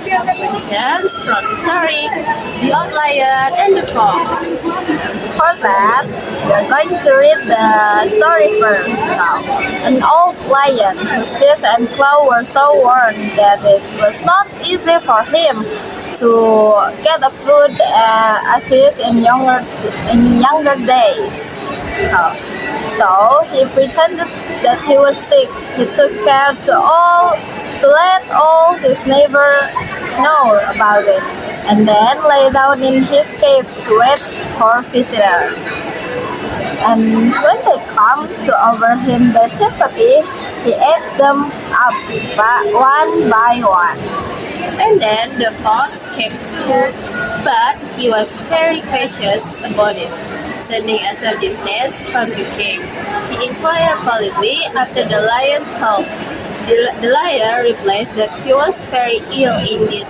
some questions from the story, The Old Lion and the Fox. For that, we're going to read the story first. Now, an old lion whose teeth and claw were so worn that it was not easy for him to get a food as he is in younger days. So he pretended that he was sick. He took care to let all his neighbors know about it, and then lay down in his cave to wait for visitors. And when they come to offer him their sympathy, he ate them up one by one. And then the fox came too, but he was very cautious about it, standing at a distance from the cave. He inquired politely after the lion's health. The lion replied that he was very ill indeed,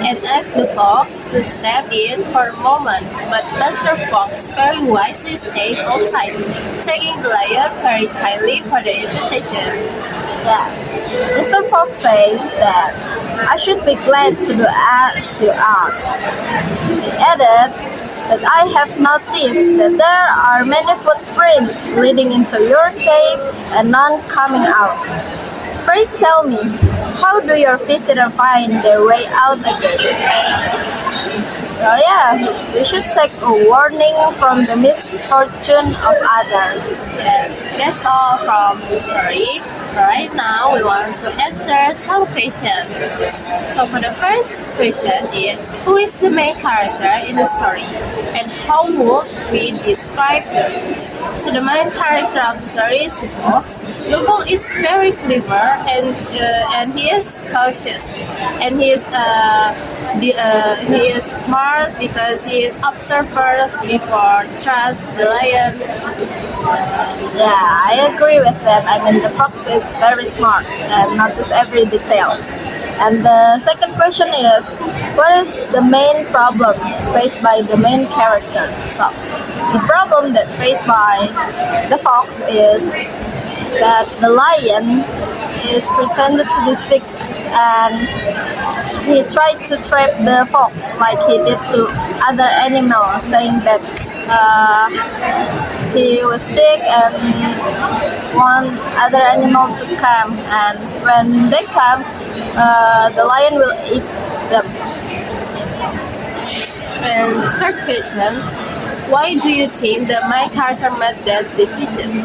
and asked the fox to step in for a moment. But Master Fox very wisely stayed outside, taking the lion very kindly for the invitations. Yes. Mr. Fox says that I should be glad to do as you ask. He added that I have noticed that there are many footprints leading into your cave and none coming out. Pray tell me, how do your visitors find their way out again? Well, yeah, we should take a warning from the misfortune of others. Yes, that's all from the story. So right now we want to answer some questions. So for the first question is, who is the main character in the story, and how would we describe them? So the main character of the story is the fox. The fox is very clever and he is cautious, and he is smart because he is observers before trust the lions. Yeah, I agree with that. I mean, the fox is very smart and notice every detail. And the second question is, what is the main problem faced by the main character? So, the problem that faced by the fox is that the lion is pretended to be sick, and he tried to trap the fox like he did to other animals, saying that he was sick and want other animal to come, and when they come, the lion will eat them. And the third question is, why do you think the main character made that decisions?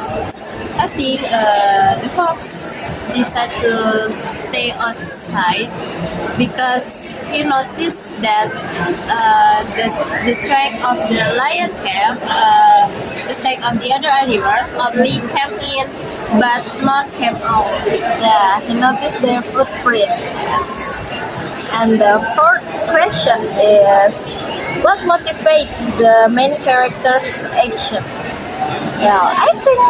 I think the fox decided to stay outside because he noticed that the track of the lion cave, the track of the other animals only came in but not came out. Yeah, he noticed their footprint. Yes. And the fourth question is, what motivates the main character's action? Well, I think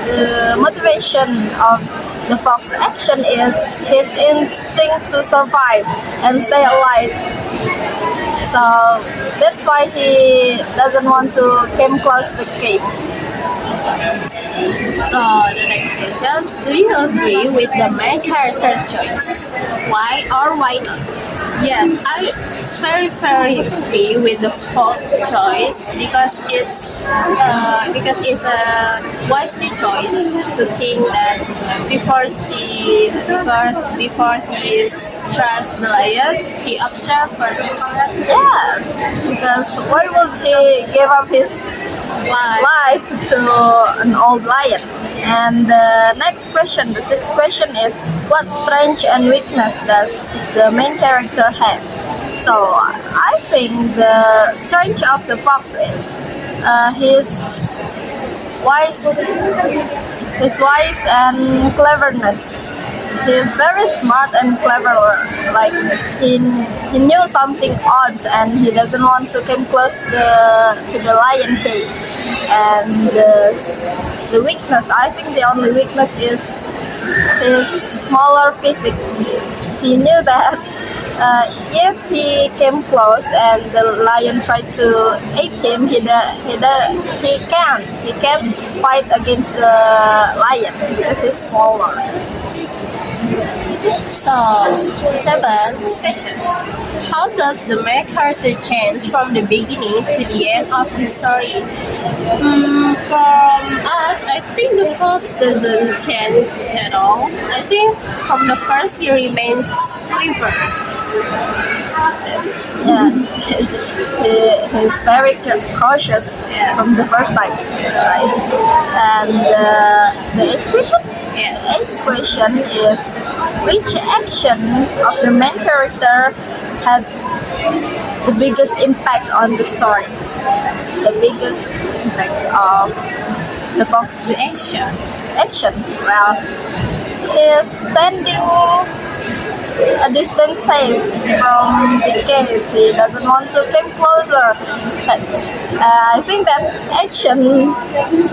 the motivation of the fox action is his instinct to survive and stay alive. So that's why he doesn't want to come close to the cave. So the next question, do you agree with the main character's choice? Why or why not? Yes, I very agree with the fox choice because it's a wisely choice to think that before he trusts the lions, he observes first. Yes, because why would he give up his Why? life to an old lion? And the next question, the sixth question is, what strength and weakness does the main character have? So I think the strength of the fox is his wise, and cleverness. He is very smart and clever. Like he knew something odd, and he doesn't want to come close to the lion cave. And the weakness, I think the only weakness is his smaller physique. He knew that if he came close and the lion tried to eat him, he can't fight against the lion because he's smaller. So, the seventh questions. How does the main character change from the beginning to the end of the story? From us, I think the first doesn't change at all. I think from the first he remains clever. That's it. Yeah, he's very cautious Yes. from the first time, right? And the eighth question. Yes. Eighth question is which action of the main character had the biggest impact on the story? The biggest impact of the fox The action. action. Well, he's standing a distance safe from the cave. He doesn't want to come closer. But, I think that action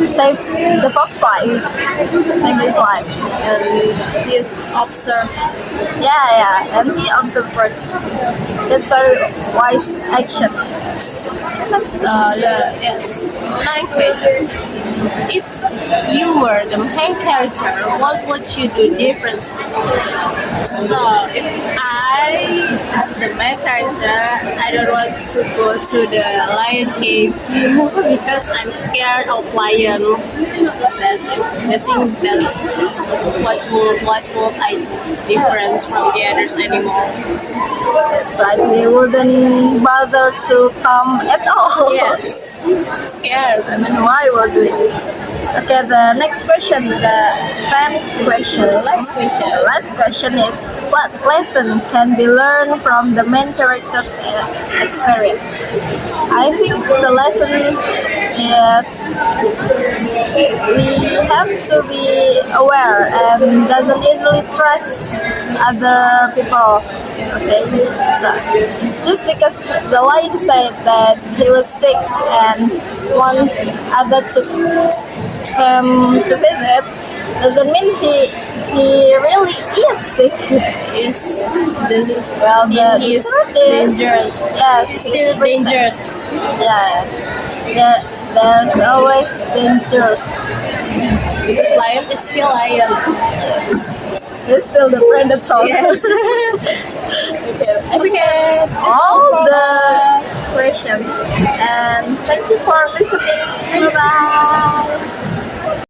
saved the fox life, saved his life. And he observed. Yeah, and he observed first. That's very wise action. Yes. 9 questions. If you were the main character, what would you do differently? So, if I, as the main character, I don't want to go to the lion cave because I'm scared of lions. I think that's what would I do different from the other animals. That's right. He wouldn't bother to come at all. Yes, scared. I mean, why would we? Okay, the next question, the 10th question. Last question. The last question is what lesson can be learned from the main character's experience? I think the lesson is we have to be aware and doesn't easily trust other people. Okay, so just because the lion said that he was sick and wants other to come to visit, doesn't mean he really is sick. Is doesn't Well, he is truth is- dangerous. Yes, He's he's still pretty- dangerous. Yeah, there's always dangers. Because lion is still lion. He's still the predator. Yes. Okay, I think Okay. That's all from the us. questions. And thank you for listening. Bye bye.